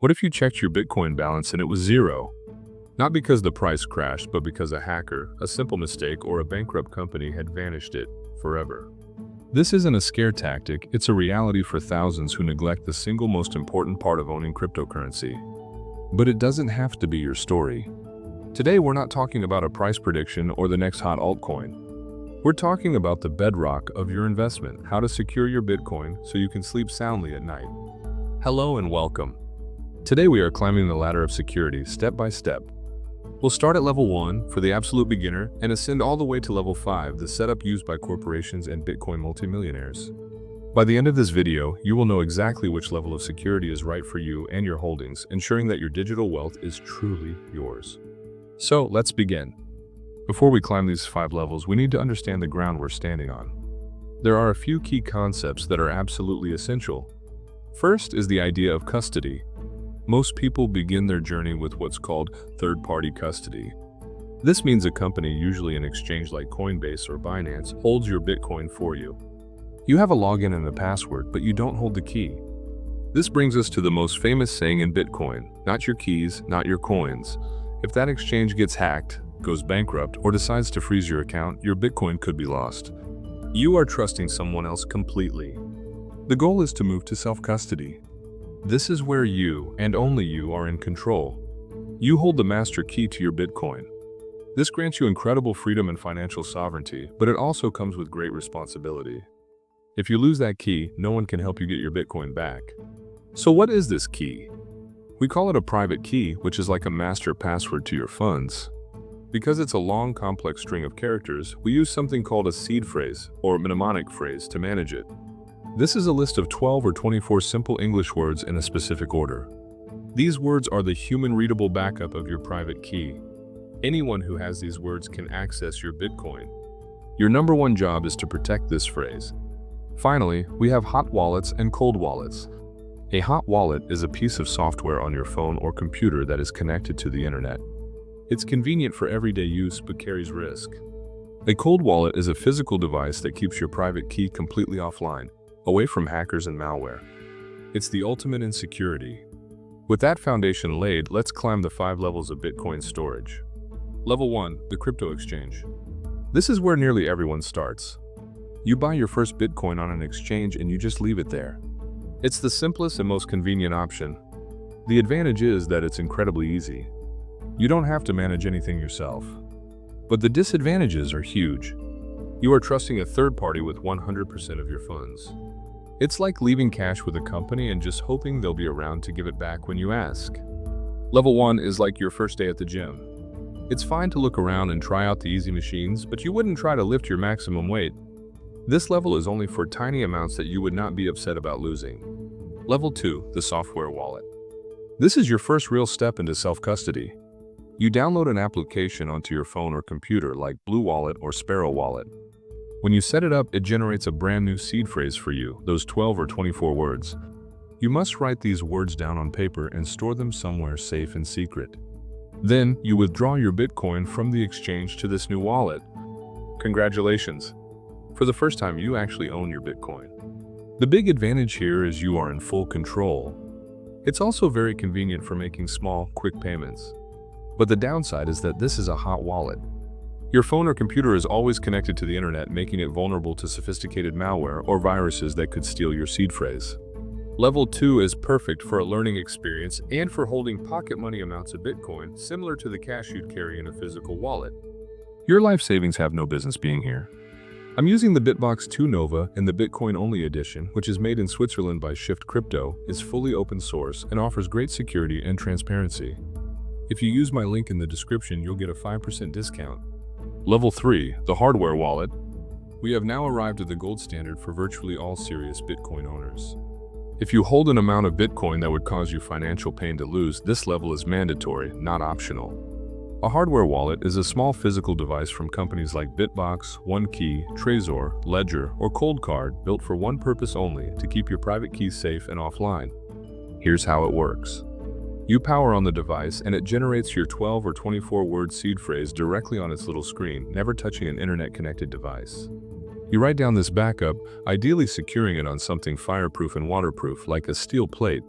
What if you checked your Bitcoin balance and it was zero? Not because the price crashed, but because a hacker, a simple mistake, or a bankrupt company had vanished it forever. This isn't a scare tactic, it's a reality for thousands who neglect the single most important part of owning cryptocurrency. But it doesn't have to be your story. Today we're not talking about a price prediction or the next hot altcoin. We're talking about the bedrock of your investment, how to secure your Bitcoin so you can sleep soundly at night. Hello and welcome. Today we are climbing the ladder of security step by step. We'll start at level 1 for the absolute beginner and ascend all the way to level 5, the setup used by corporations and Bitcoin multimillionaires. By the end of this video, you will know exactly which level of security is right for you and your holdings, ensuring that your digital wealth is truly yours. So let's begin. Before we climb these 5 levels, we need to understand the ground we're standing on. There are a few key concepts that are absolutely essential. First is the idea of custody. Most people begin their journey with what's called third-party custody. This means a company, usually an exchange like Coinbase or Binance, holds your Bitcoin for you. You have a login and a password, but you don't hold the key. This brings us to the most famous saying in Bitcoin: not your keys, not your coins. If that exchange gets hacked, goes bankrupt, or decides to freeze your account, your Bitcoin could be lost. You are trusting someone else completely. The goal is to move to self-custody. This is where you, and only you, are in control. You hold the master key to your Bitcoin. This grants you incredible freedom and financial sovereignty, but it also comes with great responsibility. If you lose that key, no one can help you get your Bitcoin back. So what is this key? We call it a private key, which is like a master password to your funds. Because it's a long, complex string of characters, we use something called a seed phrase, or mnemonic phrase, to manage it. This is a list of 12 or 24 simple English words in a specific order. These words are the human-readable backup of your private key. Anyone who has these words can access your Bitcoin. Your number one job is to protect this phrase. Finally, we have hot wallets and cold wallets. A hot wallet is a piece of software on your phone or computer that is connected to the internet. It's convenient for everyday use but carries risk. A cold wallet is a physical device that keeps your private key completely offline, away from hackers and malware. It's the ultimate in security. With that foundation laid, let's climb the 5 levels of Bitcoin storage. Level 1, the crypto exchange. This is where nearly everyone starts. You buy your first Bitcoin on an exchange and you just leave it there. It's the simplest and most convenient option. The advantage is that it's incredibly easy. You don't have to manage anything yourself. But the disadvantages are huge. You are trusting a third party with 100% of your funds. It's like leaving cash with a company and just hoping they'll be around to give it back when you ask. Level 1 is like your first day at the gym. It's fine to look around and try out the easy machines, but you wouldn't try to lift your maximum weight. This level is only for tiny amounts that you would not be upset about losing. Level 2, the software wallet. This is your first real step into self-custody. You download an application onto your phone or computer like Blue Wallet or Sparrow Wallet. When you set it up, it generates a brand new seed phrase for you, those 12 or 24 words. You must write these words down on paper and store them somewhere safe and secret. Then, you withdraw your Bitcoin from the exchange to this new wallet. Congratulations! For the first time, you actually own your Bitcoin. The big advantage here is you are in full control. It's also very convenient for making small, quick payments. But the downside is that this is a hot wallet. Your phone or computer is always connected to the internet, making it vulnerable to sophisticated malware or viruses that could steal your seed phrase. Level 2 is perfect for a learning experience and for holding pocket money amounts of Bitcoin, similar to the cash you'd carry in a physical wallet. Your life savings have no business being here. I'm using the Bitbox 2 Nova, and the Bitcoin-only edition, which is made in Switzerland by Shift Crypto, is fully open source and offers great security and transparency. If you use my link in the description, you'll get a 5% discount. Level 3, the hardware wallet. We have now arrived at the gold standard for virtually all serious Bitcoin owners. If you hold an amount of Bitcoin that would cause you financial pain to lose, this level is mandatory, not optional. A hardware wallet is a small physical device from companies like Bitbox, OneKey, Trezor, Ledger, or Coldcard, built for one purpose only: to keep your private keys safe and offline. Here's how it works. You power on the device and it generates your 12 or 24 word seed phrase directly on its little screen, never touching an internet-connected device. You write down this backup, ideally securing it on something fireproof and waterproof like a steel plate.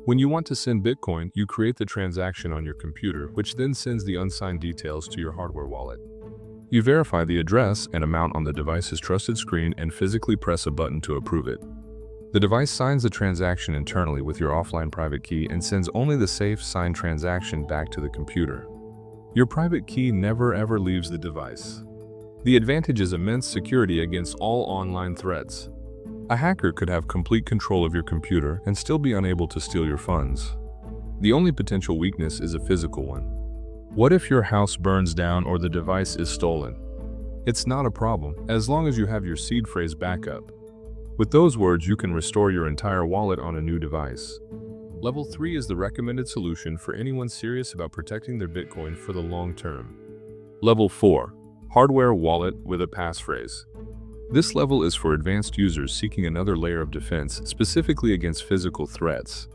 When you want to send Bitcoin, you create the transaction on your computer, which then sends the unsigned details to your hardware wallet. You verify the address and amount on the device's trusted screen and physically press a button to approve it. The device signs the transaction internally with your offline private key and sends only the safe signed transaction back to the computer. Your private key never ever leaves the device. The advantage is immense security against all online threats. A hacker could have complete control of your computer and still be unable to steal your funds. The only potential weakness is a physical one. What if your house burns down or the device is stolen? It's not a problem, as long as you have your seed phrase backup. With those words, you can restore your entire wallet on a new device. Level 3 is the recommended solution for anyone serious about protecting their Bitcoin for the long term. Level 4. Hardware wallet with a passphrase. This level is for advanced users seeking another layer of defense, specifically against physical threats.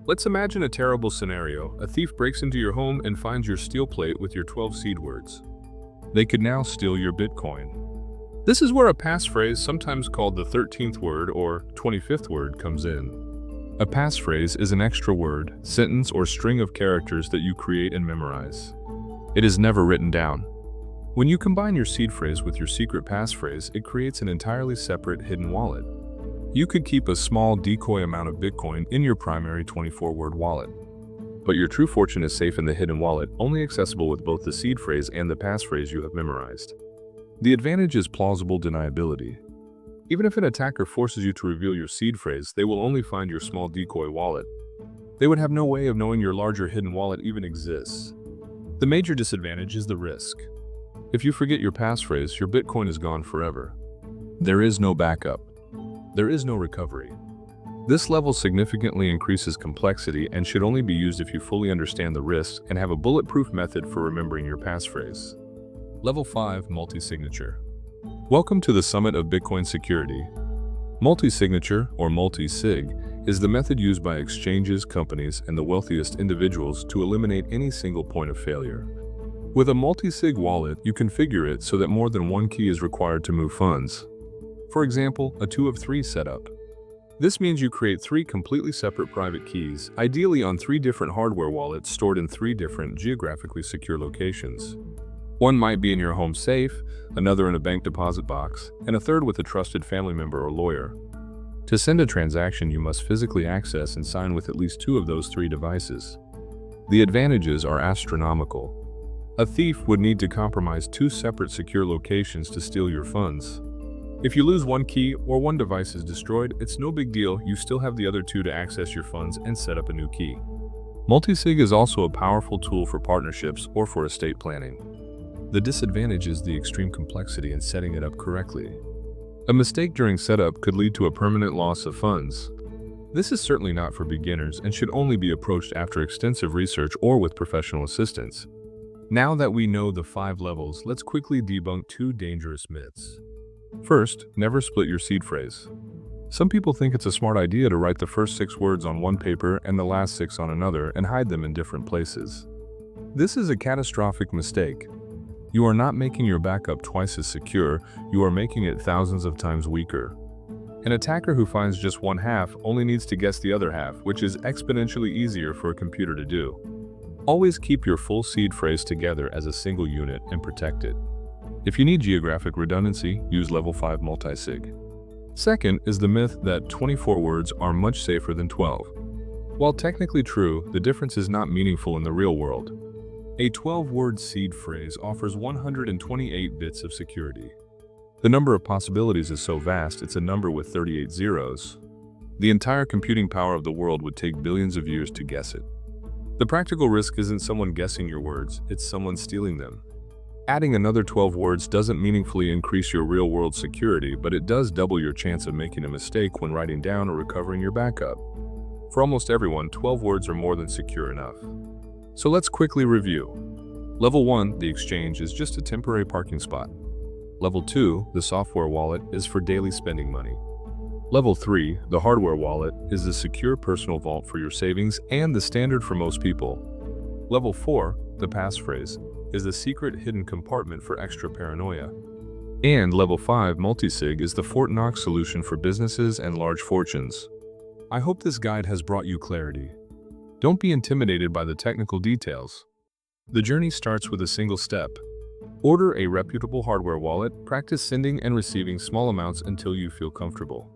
Let's imagine a terrible scenario. A thief breaks into your home and finds your steel plate with your 12 seed words. They could now steal your Bitcoin. This is where a passphrase, sometimes called the 13th word or 25th word, comes in. A passphrase is an extra word, sentence, or string of characters that you create and memorize. It is never written down. When you combine your seed phrase with your secret passphrase, it creates an entirely separate hidden wallet. You could keep a small decoy amount of Bitcoin in your primary 24-word wallet. But your true fortune is safe in the hidden wallet, only accessible with both the seed phrase and the passphrase you have memorized. The advantage is plausible deniability. Even if an attacker forces you to reveal your seed phrase, they will only find your small decoy wallet. They would have no way of knowing your larger hidden wallet even exists. The major disadvantage is the risk. If you forget your passphrase, your Bitcoin is gone forever. There is no backup. There is no recovery. This level significantly increases complexity and should only be used if you fully understand the risks and have a bulletproof method for remembering your passphrase. Level 5. Multi-signature. Welcome to the summit of Bitcoin security. Multi-signature, or multi-sig, is the method used by exchanges, companies, and the wealthiest individuals to eliminate any single point of failure. With a multi-sig wallet, you configure it so that more than one key is required to move funds. For example, a 2 of 3 setup. This means you create 3 completely separate private keys, ideally on 3 different hardware wallets stored in 3 different geographically secure locations. One might be in your home safe, another in a bank deposit box, and a third with a trusted family member or lawyer. To send a transaction, you must physically access and sign with at least 2 of those 3 devices. The advantages are astronomical. A thief would need to compromise 2 separate secure locations to steal your funds. If you lose one key or one device is destroyed, it's no big deal, you still have the other 2 to access your funds and set up a new key. Multisig is also a powerful tool for partnerships or for estate planning. The disadvantage is the extreme complexity in setting it up correctly. A mistake during setup could lead to a permanent loss of funds. This is certainly not for beginners and should only be approached after extensive research or with professional assistance. Now that we know the 5 levels, let's quickly debunk 2 dangerous myths. First, never split your seed phrase. Some people think it's a smart idea to write the first 6 words on one paper and the last 6 on another and hide them in different places. This is a catastrophic mistake. You are not making your backup twice as secure, you are making it thousands of times weaker. An attacker who finds just one half only needs to guess the other half, which is exponentially easier for a computer to do. Always keep your full seed phrase together as a single unit and protect it. If you need geographic redundancy, use level 5 multi-sig. Second is the myth that 24 words are much safer than 12. While technically true, the difference is not meaningful in the real world. A 12-word seed phrase offers 128 bits of security. The number of possibilities is so vast, it's a number with 38 zeros. The entire computing power of the world would take billions of years to guess it. The practical risk isn't someone guessing your words, it's someone stealing them. Adding another 12 words doesn't meaningfully increase your real-world security, but it does double your chance of making a mistake when writing down or recovering your backup. For almost everyone, 12 words are more than secure enough. So let's quickly review. Level 1, the exchange, is just a temporary parking spot. Level 2, the software wallet, is for daily spending money. Level 3, the hardware wallet, is the secure personal vault for your savings and the standard for most people. Level 4, the passphrase, is the secret hidden compartment for extra paranoia. And Level 5 multisig is the Fort Knox solution for businesses and large fortunes. I hope this guide has brought you clarity. Don't be intimidated by the technical details. The journey starts with a single step. Order a reputable hardware wallet, practice sending and receiving small amounts until you feel comfortable.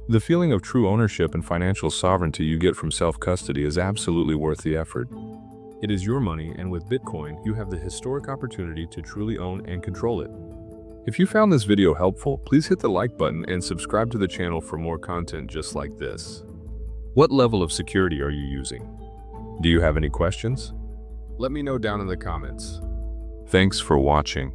The feeling of true ownership and financial sovereignty you get from self-custody is absolutely worth the effort. It is your money, and with Bitcoin, you have the historic opportunity to truly own and control it. If you found this video helpful, please hit the like button and subscribe to the channel for more content just like this. What level of security are you using? Do you have any questions? Let me know down in the comments. Thanks for watching.